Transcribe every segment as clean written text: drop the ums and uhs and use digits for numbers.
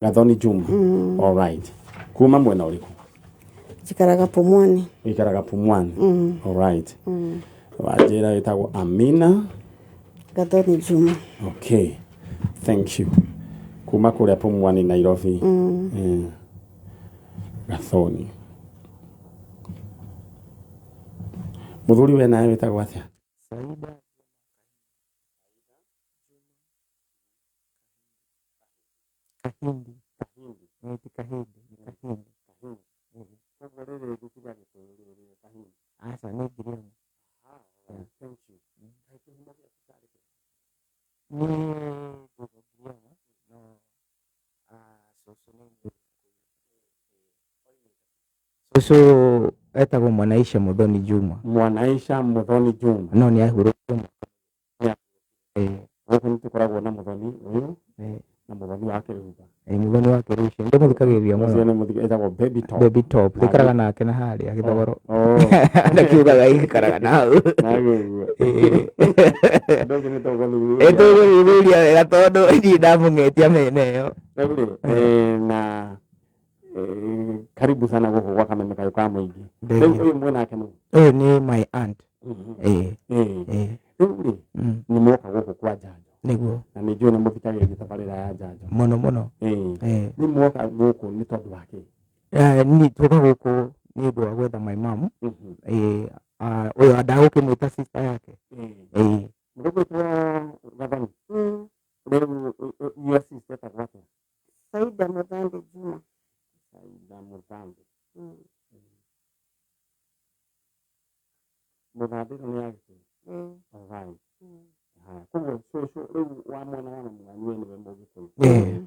Gathoni Juma. All right. Kuma mwena uliku? Jikaraga Pumwani. Ikaraga Pumwani. All right. Wajira itago Amina. Gathoni Juma. Okay. Thank you. Kuma kule Pumwani Nairobi. Gathoni. Muthuri we nawe itago atia? Saida. Kahindi. Asa ni Giriama. Thank you. Ni Giriama. No. So etagwo Mwanaisha Muthoni Juma. Mwanaisha Muthoni Juma. No ni ahuru. Wote nitukoragwo na Muthoni uyu. Na Muthoni wake ruga. Muthoni wake ruga. Ndio muthikagiria muno. Muthoni muthikagiria baby top. Baby top. Ikaraga nake na hari agithogoro. Ndakiugaga ikaraga nau. Naguo. Ndogo ni togolu. Etogoluria gatondo ndi ndamungetia meneyo. Na karibu sana guko kwa Kameme kayo kwa mwingi. Ndio mwana yake no. Ni my aunt. Ni mwoka guko kwa jajo. Niguo. Na nijue na muthikagiria gitabarira ya jajo. Mono. Ni mwoka guko ni tondu wake. Ni tuka guko ni ndo gwetha my mom. Oyo adago kimwita sister yake. Ndogo kwa Gathoni. Leo your sister wake. Saida Muthande Juma. Saida Muthande. Muthande ni yake. Alright. Haya. So leo wa mwana mwananywe ni wembo.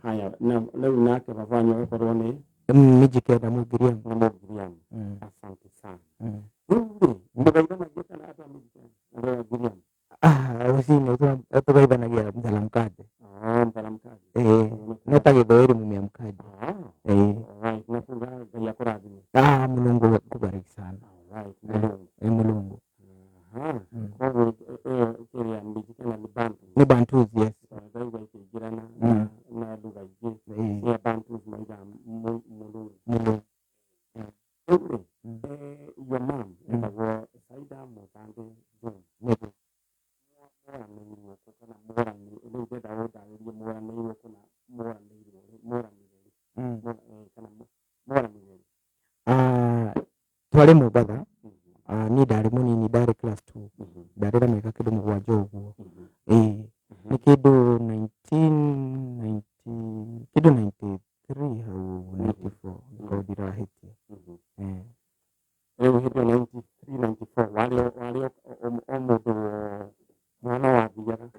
Haya, na leo nake bavanywa kwa ni Mijikenda Mugiriama. Asante sana. Mugaida mageta na hata Mijikenda. Ndio Giriama. Usine tukaithanagia mtalamkade. Mtalamkade. Natagithoeri mumia mkade. Right. Nafunga ya kuradhi. Mulungu kubariki sana. Right. Mulungu. Kwa kile Mijikenda ni Bantu. Ni Bantu, yes. Ndio ikigirana na lugha nyingine. Ni Bantu maida Mulungu. Your mom, Saida Muthande Juma. Twari Mubatha. Ni ndari munini ndari class 2. Ndarira meka kindu mugwanja uguo. Ni kindu 1993 hau 94 niko dirahiti. Leo hito 93-94 wale omudu mwana wa biyaga.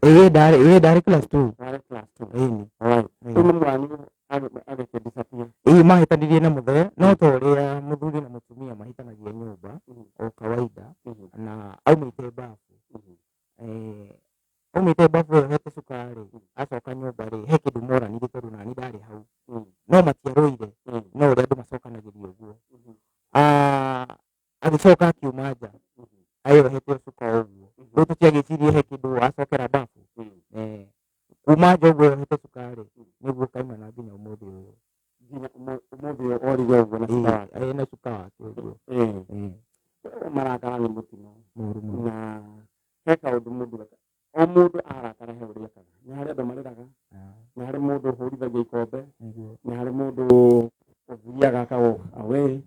Dari class 2. Dari class 2. Alright. Mwana agake disappear. Mahitanirie na muthia no toria muthuri na mutumia mahitanagia nyumba o kawaida na aumite bafu hete sukari acoka nyumba ri he kindu mora ni gitoru na ni ndari hau no matiaroire no ri andu macokanagiria uguo agicoka akiuma nja ayo hete suka uguo ru tutiagicirie he kindu acokera bafu kuma nja uguo hete sukari niguo kaima na nginya umuthi uyu umuthi orire uguo na sukari na sukari uguo marakara ni mutino na heka undu mundu o mundu arakara he uria kana ni hari andu mariraga ni hari mundu hurithagia ikombe ni hari mundu uthiaga kawo awe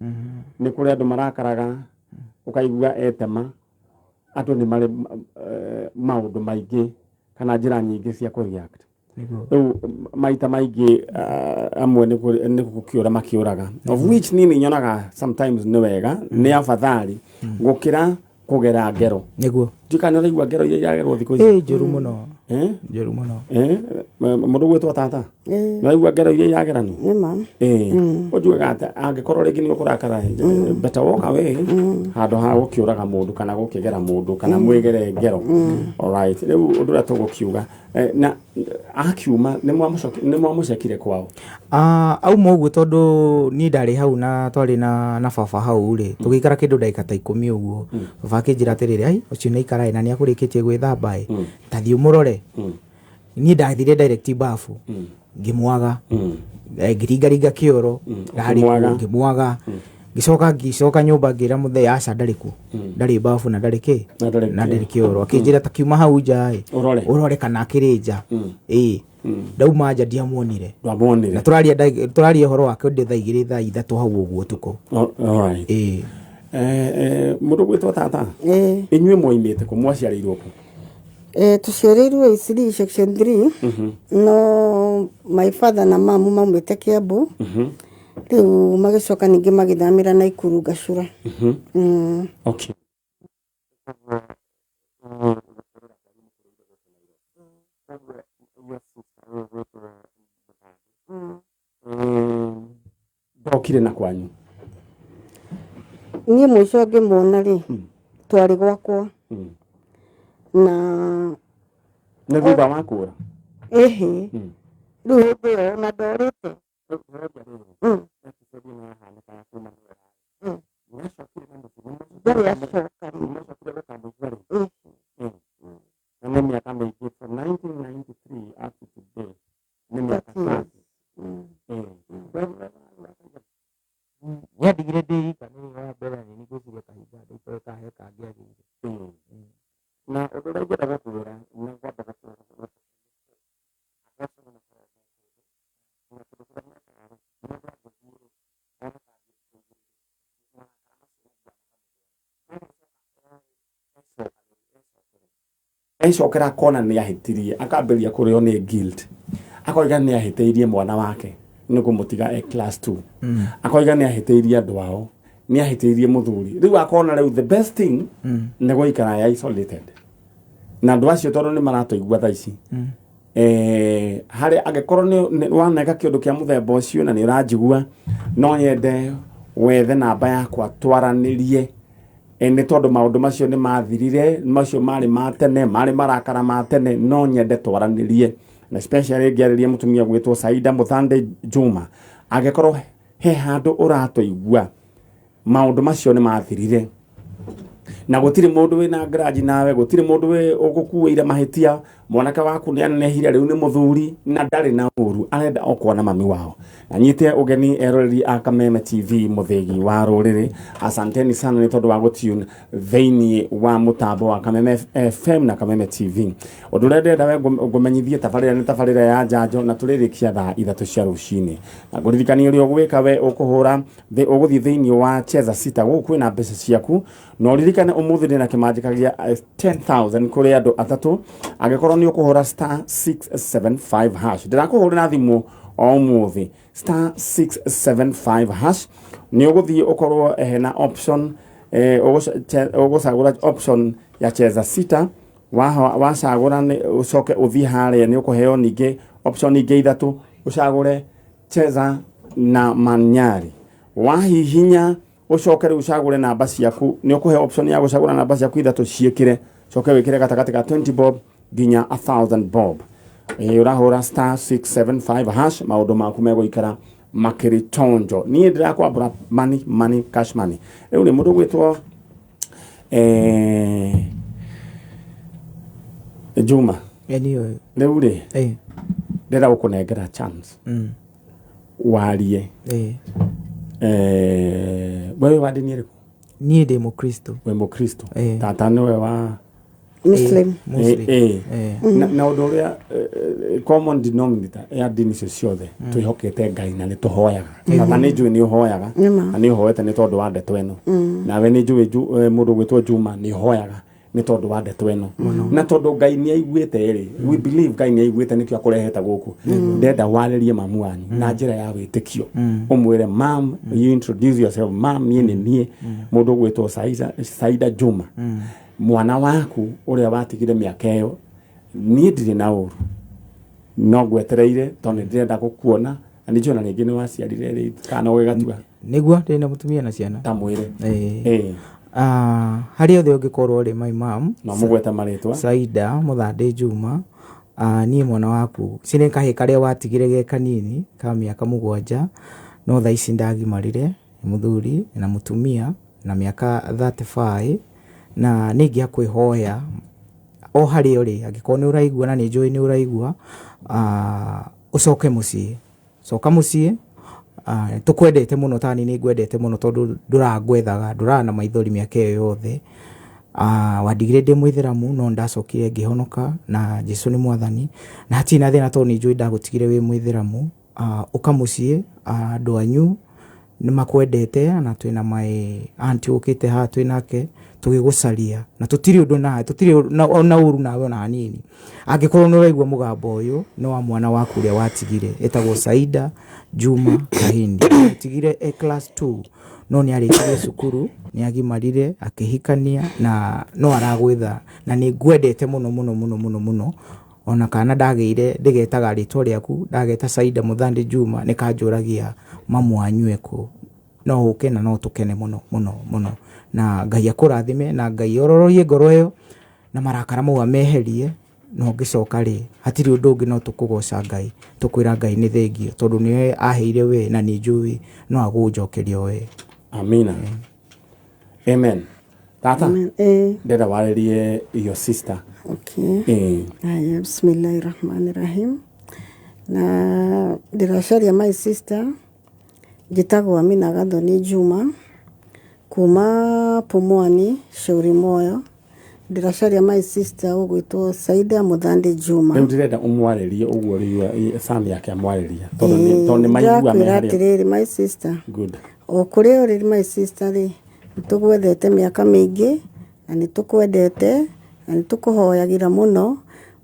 ni kuri andu marakaraga ukaigua etema andu ni mari maundu maingi kana njira nyingi cia kureact. Maita maingi amwe ni gukiura makiuraga, of which nini nyonaga sometimes ni wega ni afathali gukira kugera ngero niguo ndikana raigua ngero iria yagerwo thiku ici njuru muno njuru muno mundu gwitwa tata raigua ngero iria yagerani Ni ma. ujuga ata angikorwo ringi ni ukurakara better walk away handu ha gukiuraga mundu kana gukigera mundu kana mwigere ngero. Alright, riu undu ra tugukiuga na akiuma ni mwamucekire kwao au moguo tondu ni ndari hau na twari na baba hau ri tugikara kindu ndagika ta 10 uguo baba akinjira atiriri ai ucio ni ikarae na ni akurikitie gwithamba tathii umurore ni ndathire direct bafu ngimwaga ngiringaringa kioro ngimwaga gicoka nyumba ngira muthia aca ndariku ndari bafu na ndariki na ndari kioro akinjira ta kiuma hau nja urore kana akirinja ndauma nja ndiamuonire na turaria horo wake ndi thaa 2 thaa 3 hau uguo tuko alright mundu gwitwa tata inyue moimite ku mwaciarirwo ku tuciarirwo Isili section 3 no my father na mamu maumite Kiambu riu magicoka ningi magithamira na Ikuru Gacura okay ndokire na kwanyu niĩ mwico ngĩmwona rĩ twari gwakwa na thutha wa kũra rĩu hĩndĩ ĩyo na ndorĩte ndarĩ acoka na nĩ mĩaka mĩingĩ from 1993 up to today nĩ mĩaka ndigire ndika nĩ mbere nĩ ngũciria kahinda ndĩko kahe kangĩagĩire na ũndũ ũrĩa ingĩenda gũkwĩra nĩ kwamba ecokera akona nĩ ahĩtirie akambĩrĩria kũrĩo nĩ guilt akoiga nĩ ahĩtĩirie mwana wake nĩ kũmũtiga class 2 akoiga nĩ ahĩtĩirie andũ ao nĩ ahĩtĩirie mũthuri rĩu akona rĩu the best thing nĩ gũikara isolated na andũ acio tondũ nĩ maratũigua thaa ici harĩ angĩkorwo nĩ waneka kĩũndũ kĩa mũthemba ũcio na nĩ ũranjigua no nyende wethe namba yakwa twaranĩrie nĩ tondũ maũndũ macio nĩ mathirire macio marĩ ma tene marĩ marakara ma tene no nyende twaranĩrie na especially ngĩarĩria mũtumia gwĩtwo Saida Muthande Juma angĩkorwo he handũ ũratũigua maũndũ macio nĩ mathirire na gũtirĩ mũndũ wĩna ngaraji nawe gũtirĩ mũndũ wĩ ũgũkuĩire mahĩtia mwanake waku nĩ anehire rĩu nĩ mũthuri na ndarĩ na ũru arenda okwana mami wao na nyite ũgeni eroreri a Kameme TV mũthegi wa rũrĩrĩ asanteni sana nĩ tondũ wa gũtune thĩinĩ wa mũtambo wa Kameme FM na Kameme TV ũndũ ũrĩa ndĩrenda we ngũmenyithie tabarĩra nĩ tabarĩra ya njanjo na tũrĩrĩkia thaa 3 cia rũcinĩ na ngũririkania ũrĩa ũgwĩka we ũkũhũra ũgũthiĩ thĩinĩ wa cheza sita gũkũ kwĩna mbeca ciaku no ririkane ũmũthĩ ndĩna kĩmanjĩka gĩa 10,000 kũrĩ andũ atatũ angĩkorwo nĩ ũkũhũra *675 hash ndĩrakũhũrĩra thimũ o mũthĩ *675 nĩ ũgũthiĩ ũkorwo hena option ũgũcagũra option ya cheza sita wacagũra ũcoke ũthiĩ harĩa nĩ ũkũheo ningĩ option ingĩ 3 ũcagũre cheza na manyari wahihinya ucoke rĩu ũcagũre namba ciaku nĩ ũkũhe option ya gũcagũra namba ciaku 3 ciĩkĩre coke wĩkĩre gatagatĩ ka 20 bob nginya 1000 bob ũrahũra *675 hash maũndũ maku megũikara makĩrĩ tonjo niĩ ndĩrakwambũra money cash money rĩu nĩ mũndũ gwĩtwo Juma rĩu rĩ ndĩra gũkũnengera chance warie wewe wa dini ĩrĩkũ niĩ ndĩ mũkristo we mũkristo tata nĩwe wa Muslim na ũndũ ũrĩa common denominator ya dini icio ciothe twĩhokete Ngai na nĩ tũhoyaga tata nĩ njũĩ nĩ ũhoyaga na nĩ ũhoete nĩ tondũ wa ndeto ĩno nawe nĩ njũĩ mũndũ gwĩtwo Juma nĩ ũhoyaga nĩ tondũ wa ndeto ĩno na tondũ Ngai nĩ aiguĩte rĩ we believe Ngai nĩ aiguĩte nĩkĩo akũrehete gũkũ ndenda warĩrie mamu wanyu na njĩra ya wĩtĩkio ũmwĩre mam you introduce yourself mam niĩ nĩ niĩ mũndũ gwĩtwo Saida Juma mwana waku ũrĩa watigire mĩaka ĩyo niĩ ndirĩ na ũru no ngwetereire tondũ ndĩrenda gũkuona na nĩnjũĩ na rĩngĩ nĩ waciarire rĩ kana ũgĩgatua nĩguo ndĩna mũtumia na ciana ta mwĩre harĩ othe ũngĩkorwo rĩ my mom no mũgweta marĩtwa Saida Muthande Juma niĩ mwana waku cinĩ kahĩ karĩa watigire ge kanini ka mĩaka 7 no thaa ici ndagimarire mũthuri na mũtumia na mĩaka 35 na nĩngĩ akwĩhoya o harĩ ũrĩ angĩkorwo nĩ ũraigua na nĩ njũĩ nĩ ũraigua ucoke mucii coka mucii tukwendete muno tani ni ngwendete muno tondu ndurangwethaga ndurana maithori miaka iyo yothe wandigire ndi mwithiramu no ndacokire ngihonoka na Jesu ni mwathani na hatina thina tondu njui ndagutigire wi mwithiramu uka mucii andu anyu ni makwendete na twina mai anti ukite ha twinake tugigucaria na tutiri undu na tutiri na uru nawe na hanini angikorwo no raigwa mugambo uyu no wa mwana waku uria watigire etagwo Saida Juma Kahindi atigire class 2 no ni arikire cukuru ni agimarire akihikania na no aragwitha na ni ngwendete muno muno muno muno muno ona kana ndageire ndigetaga ritwa riaku ndageta Saida Muthandi Juma ni kanjuragia mamu wanyu eko no ukena no tukene muno muno muno na Ngai akurathime na Ngai orororie ngoro yo na marakara mau ameherie no ngicoka ri hatiri undu ungi no tukugoca Ngai tukwira Ngai ni thengio tondu niwe aheire we na ni njui no agunjokerio we. Amina. Amen. Tata. Ndenda waririe your sister. Okay. Bismillahirrahmanirrahim. Na ndiracaria my sister njitagwo Amina Gathoni Juma kuma Pumwani Shauri Moyo. Ndiracaria my sister ugwitwo Saida Muthandi Juma. Ndirenda umwaririe uguo riwa family yake amwariria tondu ni maigua me my sister. Good. O kuri uri my sister ri tugwethete miaka mingi na nitukwendete na nitukuhoyagira muno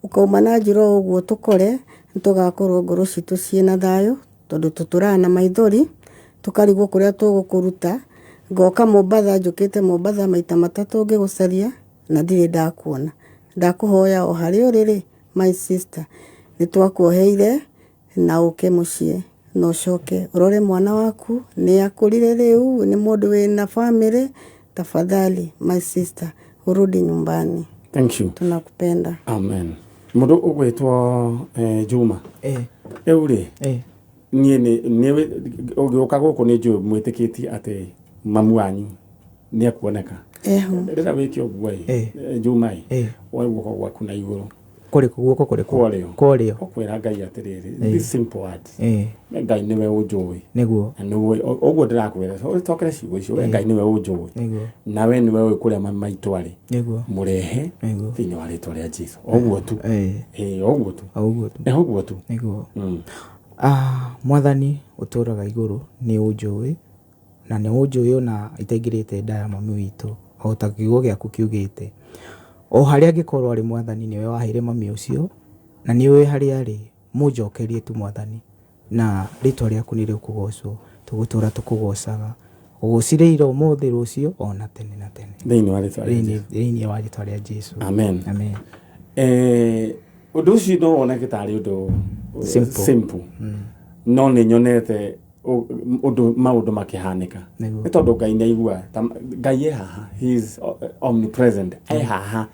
ukauma na njiro uguo tukore tugakorwo ngoro citu ciina thayo tondu tuturana maithori tukarigwo kuria tugukuruta ngoka Mombasa njukite Mombasa maita matatu ngigucaria na ndire ndakuona ndakuhoya o hari uriri my sister nitwakuoheire na uke mucie no coke urore mwana waku ni akurire riu ni mundu wina family tafadhali my sister urudi nyumbani. Thank you. Tunakupenda. Amen. Mundu ugwitwo Juma euri ni ugiuka guku ni njui mwitikiti ati mamu wanyu ni akuoneka rira wiki oguo Juma wai guko gwaku na iguru kuri guko kuri korio okwira Ngai atiriri this simple words Ngai niwe unjui niguo niwe oguo ndirakwira so tokere ciugo icio Ngai niwe unjui nawe niwe wikuria maitwari niguo murehe thini wa ritwa ria Jesu oguo tu oguo tu niguo mwathani uturaga iguru ni unjui na ni unjui ona itaigirite ndaya mami witu o ta kiugo giaku kiugite o haria ngikorwo ari mwathani niwe waheire mami ucio na niwe haria ari munjokerie tu mwathani na ritwa riaku ni rikugocwo tugutura tukugocaga ugucireire umuthi rucio ona tene na tene thiini wa ritwa ria Jesu. Amen. Undu ucio no woneke tari undu simple no ni nyonete maundu makihanika ni tondu Ngai ni aigua Ngai haha he is omnipresent haha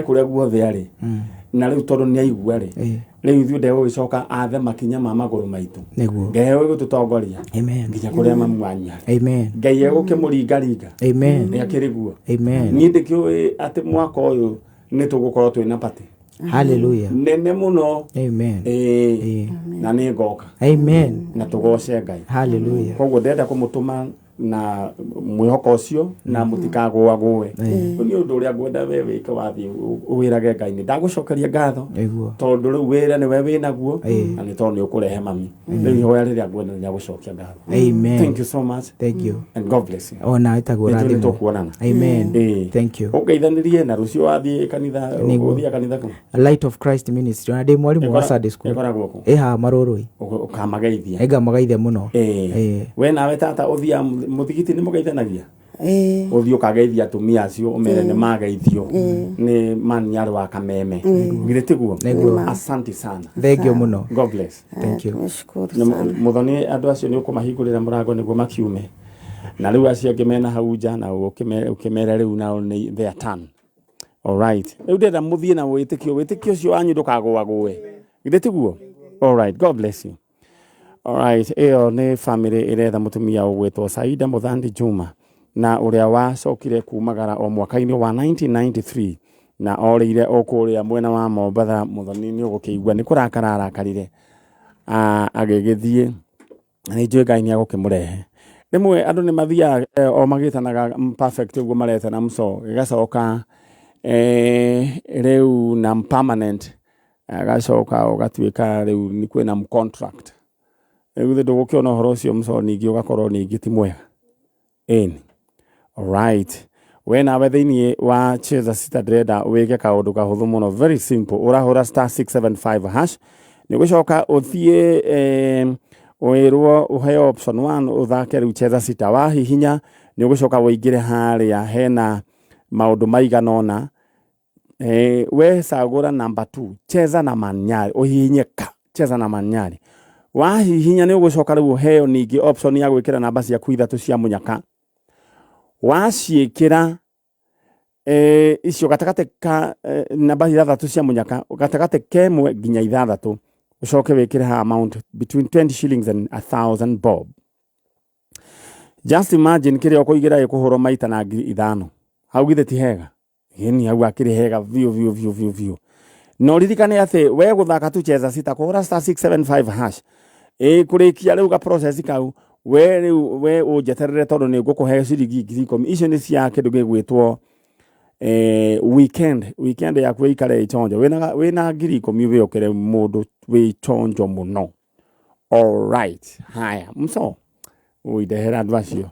kuria guothe ari na riu tondu ni aigua ri riu ithuĩ ndegũgĩcoka athe makinya ma magũrũ maitũ Ngai egũtũtongoria nginya kũrĩa mamu wanyu arĩ Ngai egũkĩmũringaringa nĩ akĩrĩ guo niĩ ndĩkĩũĩ atĩ mwaka ũyũ nĩ tũgũkorwo twĩna party. Hallelujah. Nene muno. Amen. Na nĩ ngoka na tũgoce Ngai. Hallelujah. Koguo ndenda kũmũtũma na mwihoko ucio na mutikagũagũe ni undu uria ngwenda we wike wathi uwirage Ngai ni ndagucokeria ngatho tondu riu wira ni we winaguo na ni tondu ukurehe mami riu ihoya riria ngwenda ni gucokia ngatho. Amen. Thank you so much. Thank you and God bless you. Ona itagura ndi tukuonana. Amen. Thank you. Ugeithanirie na rucio wathi kanitha uthia kanitha ku Light of Christ Ministry na ndi mwarimu wa Sunday school ha marurui ukamageithia ega magaithia muno we nawe tata uthia muthigiti ni mugeithanagia uthio kageithia atumia acio umere ni mageithio ni mani yaro wa kameme ngirĩtiguo asante sana. Thank you muno. God bless. Thank you. Muthoni andu acio ni ukumahingurira murango niguo makiume na riu acio ngimena hau nja na ukimera riu nao ni their turn. All right, riu ndenda muthie na witikio cio wanyu ndukagũagũe ngirĩtiguo. All right, God bless you. All right, iyo ni family iretha mutumia ugwitwo Saida Muthandi Juma na uria wacokire kumagara o mwaka-ini wa 1993 na orire okuria mwena wa Mombasa. Muthoni ni ugukiigua ni kurakarakarire agĩgĩthiĩ nĩ njũĩ Ngai nĩ agũkĩmũrehe rĩmwe andũ nĩ mathiaga o magĩtanaga perfect ũguo maretana mso gĩgacoka rĩu na permanent agacoka ũgatuĩka rĩu nĩ kwĩna contract rĩu ndũgũkĩona ũhoro ũcio mso ningĩ ũgakorwo ningĩ ti mwega ĩni alright we nawe thĩinĩ wa cheza sita ndĩrenda wĩke kaũndũ kahũthũ mũno very simple ũrahũra star 675 hash nĩ gũcoka ũthiĩ wĩrwo ũheo option 1 ũthake rĩu cheza sita wahihinya nĩ ũgũcoka wĩingĩre harĩa hena maũndũ maigana ũna we cagũra number 2 cheza na manyari ũhihinye cheza na manyari wahihinya nĩ ũgũcoka rĩu ũheo ningĩ option ya gwĩkĩra namba ciaku ithatũ cia mũnyaka waciĩkĩra icio gatagatĩ ka namba ithathatũ cia mũnyaka gatagatĩ kemwe nginya ithathatũ ucoke wĩkĩre ha amount between 20 shillings and 1,000 bob. Just imagine kĩrĩa ũkũigĩra gĩkũhũrwo maita na 5,000 hau githĩ ti hega hĩni hau akĩrĩ hega view no ririkane atĩ we gũthaka tu cheza sita kũhũra star 675 hash kũrĩkia rĩu ga process kau we ũnjeterere tondũ nĩ ngũkũhe ciringi 10,000 icio nĩ cia kĩndũ gĩgwĩtwo weekend yaku ikare ichonjo wĩna 10,000 wĩokere mũndũ wĩ chonjo mũno alright haya mso ũidehera andũ acio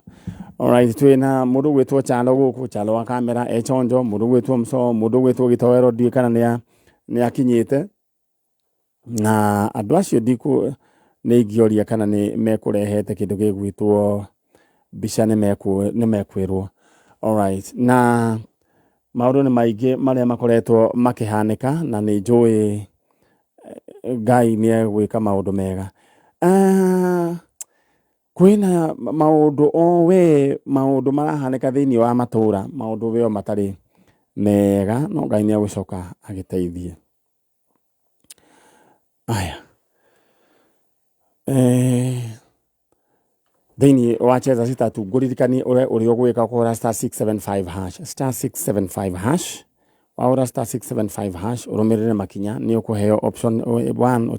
alright twĩna mũndũ gwĩtwo Chalo gũkũ Chalo wa kamera chonjo mũndũ gwĩtwo mso mũndũ gwĩtwo Gĩtoero ndiĩ kana nĩ akinyĩte na andũ acio nĩ ingĩoria kana nĩ mekũrehete kĩndũ gĩgwĩtwo mbica nĩ mekwĩrwo alright na maũndũ nĩ maingĩ marĩa makoretwo makĩhanĩka na nĩ njũĩ Ngai nĩ egwĩka maũndũ mega kwĩna maũndũ maũndũ marahanĩka thĩinĩ wa matũũra maũndũ weo matarĩ mega no Ngai nĩ egũcoka agĩteithie aya thĩinĩ wa cheza sita tu ngũririkanie ũrĩa ũgwĩka kũhũra star 675 hash star 675 hash wahũra star 675 hash ũrũmĩrĩre makinya nĩ ũkũheo option 1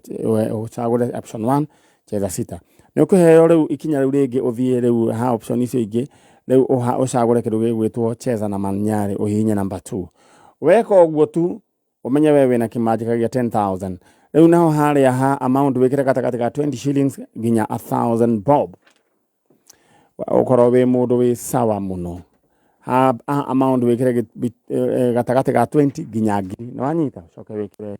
ũcagũre option 1 cheza sita nĩ ũkũheo rĩu ikinya rĩu rĩngĩ ũthiĩ rĩu ha option icio ingĩ rĩu ũcagũre kĩndũ gĩgwĩtwo cheza na manyari ũhihinye number 2 weka ũguo tu ũmenye we wĩna kĩmanjĩka gĩa 10,000 rĩu naho harĩa ha amount wĩkĩre gatagatĩ ka 20 shillings nginya 1,000 bob ũkorwo wĩ mũndũ wĩ sawa mũno amount wĩkĩre gatagatĩ ka 20 nginya 1,000 nĩ wanyita coke wĩkĩre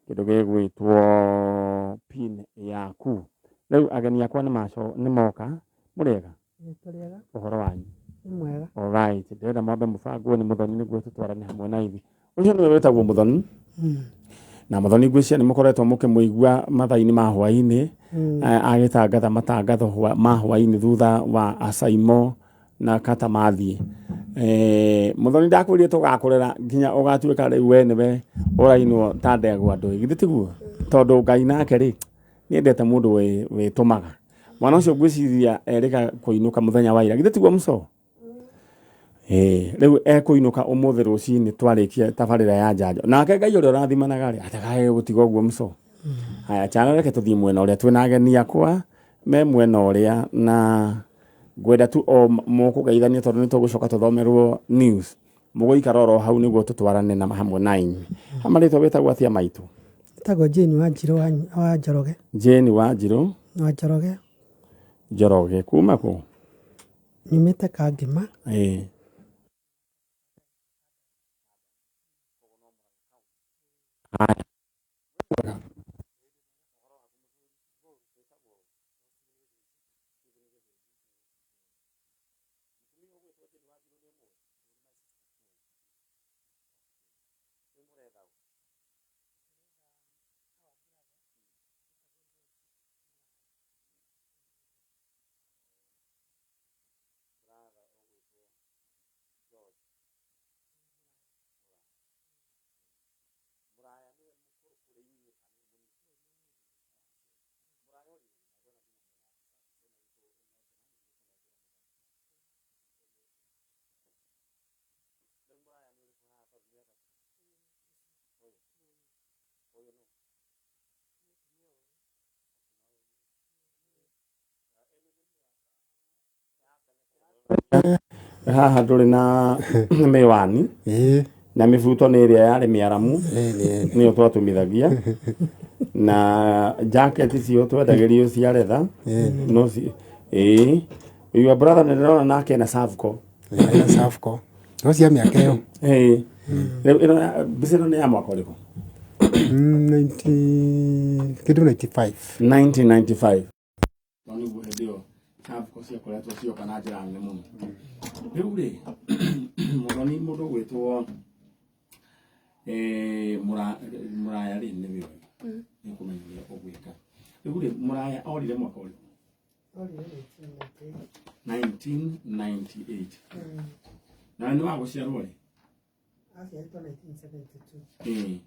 kĩndũ gĩgwĩtwo pin yaku rĩu ageni akwa nĩ moka mũrĩega ũhoro wanyu mwega alright ndĩrenda mwambe mũbangwo nĩ mũthoni nĩguo tũtwarane hamwe na ithi ũcio nĩwe wĩtagwo mũthoni na mũthoni ngwĩciria nĩ mũkoretwo mũkĩmũigua mathaa-inĩ ma hwaĩ-inĩ agĩtangatha matangatho ma hwaĩ-inĩ thutha wa acaimo na kata mathiĩ mũthoni ndakwĩrire tũgakũrera nginya ũgatuĩka rĩu we nĩwe ũrainwo ta ndegwa ndũĩ githĩ tiguo tondũ Ngai nake rĩ nĩendete mũndũ wĩtũmaga mwana ũcio ngwĩciria erĩga kũinũka mũthenya wa ira githĩ tiguo mso rĩu ekũinũka ũmũthĩ rũcinĩ twarĩkia tabarĩra ya njanjo nake Ngai ũrĩa ũrathimanaga rĩ atakae gũtiga ũguo mso haya Chalo reke tũthiĩ mwena ũrĩa twĩna ageni akwa me mwena ũrĩa na ngwenda tu o mũkũgeithania tondũ nĩ tũgũcoka tũthomerwo news mũgũikara oro hau nĩguo tũtwarane na hamwe na inyuĩ hamarĩtwo wĩtagwo atia maitũ Tagwo Jane wa Njiro wa Njoroge. Jane wa Njiro wa Njoroge. Njoroge kuma kũ? Nyumĩte Kangima. haha nduri na miwani na mibuto ni iria yari miaramu niyo twatumithagia na jacket cio twendagirio cia leather no your brother ndirona nake na Savco no cia miaka iyo bisino ni ya mwaka uriko 1995 noni buhedio Savco cia koretwo cio kana njira nene muno riu ri muroni mundu gwitwo muraya ri ni wiyo ni kumenya ogwika riu ri muraya orire mwaka uriko 1998 na ni wa guciarwo ri Aciarĩtwo 1972.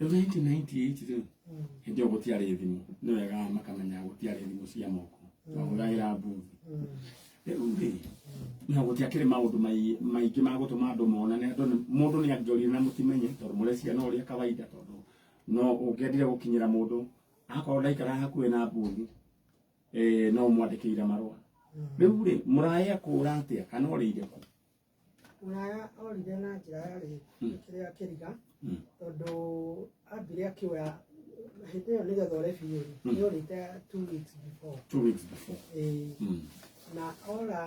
1998 rĩu hĩndĩ ĩyo gũtiarĩ thimũ nĩ wega makamenya gũtiarĩ thimũ cia moko mahũthagĩra mbuthi rĩu rĩ no gũtiakĩrĩ maũndũ maingĩ ma gũtũma andũ monane mũndũ nĩ angĩorire na mũtimenye tondũ mũreciana ũrĩa kawaida tondũ no ũngĩendire gũkinyĩra mũndũ akorwo ndaikara hakuhĩ na mbuthi no mwandĩkĩire marũa rĩu rĩ mũraya kũra atĩa kana ũrĩire kũ Muraya orire na njĩra yarĩ kĩrĩa kĩriga tondũ ambire akĩoya hĩndĩ ĩyo nĩgetha ũrebi nĩ orĩte 2 weeks before na ora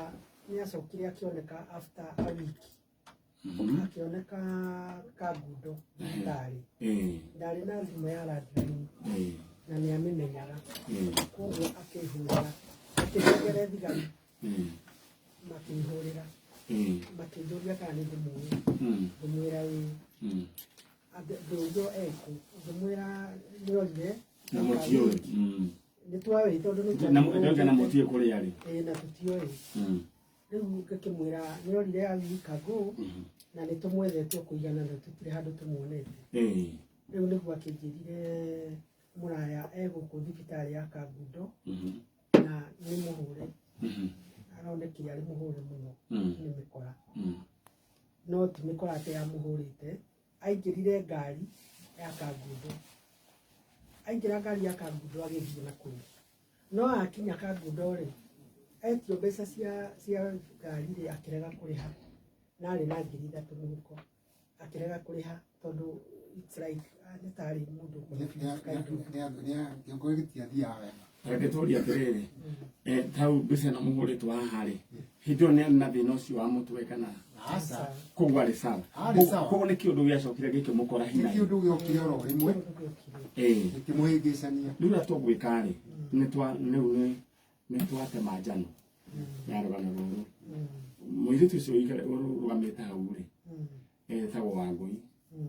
nĩ acokire akĩoneka after a week akĩoneka Kagundo thibitarĩ ndarĩ na thimũ ya landline na nĩ amĩmenyaga koguo akĩhũrĩra akĩnengere thigari makĩhũrĩra makĩnjũria kana nĩ ndĩmũĩ ngĩmwĩra ndũnjũ eku ngĩmwĩra nĩorire nĩ twawĩ tondũ na mũtiĩ kũrĩa rĩ na tũtiũĩ rĩu ngĩkĩmwĩra nĩorire athiĩ Kagũ na nĩ tũmwethete kũigana na tũtirĩ handũ tũmuonete rĩu nĩguo akĩnjĩrire Muraya egũkũ thibitarĩ ya Kagundo na nĩ mũhũre aronekire arĩ mũhũre mũno nĩ mĩkora no ti mĩkora atĩ yamũhũrĩte aingĩrire ngari ya Kagundo aingĩra ngari ya Kagundo agĩthiĩ na kũu no akinya Kagundo rĩ etio mbeca cia ngari rĩ akĩrega kũrĩha na arĩ na 3,000 mũhuko akĩrega kũrĩha tondũ it's like nĩ tarĩ mũndũ reke tũria atĩrĩrĩ tau mbica ĩno mũhũrĩtwo haha rĩ hĩndĩ ĩyo nĩ arĩ na thĩna ũcio wa mũtwe kana koguo arĩ sawa koguo nĩ kĩũndũ gĩacokire gĩkĩmũkora hinya nĩ kĩũndũ gĩokire oro rĩmwe gĩkĩmũhĩngĩcania rĩu ũrĩa tũgwĩka rĩ nĩ twatema njano ya rũgano rũrũ mũirĩtu ũcio ũrũgamĩte hau rĩ etagwo Wangũi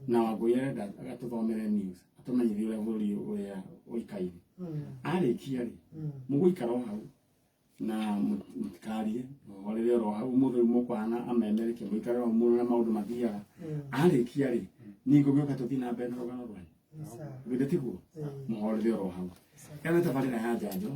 na Wangũi arenda agatũthomere news atũmenyithie ũrĩa bũrũri ũrĩa ũikaire arĩkia rĩ mũgũikara o hau na mũtikarie mũhorere oro hau mũthuri mũkwana amemerekie mũikare o mũno na maũndũ mathiaga arĩkia rĩ ningũgĩũka tũthiĩ na mbere na rũgano rwanyu githĩ tiguo mũhorere oro hau kana tabarĩra ya njanjo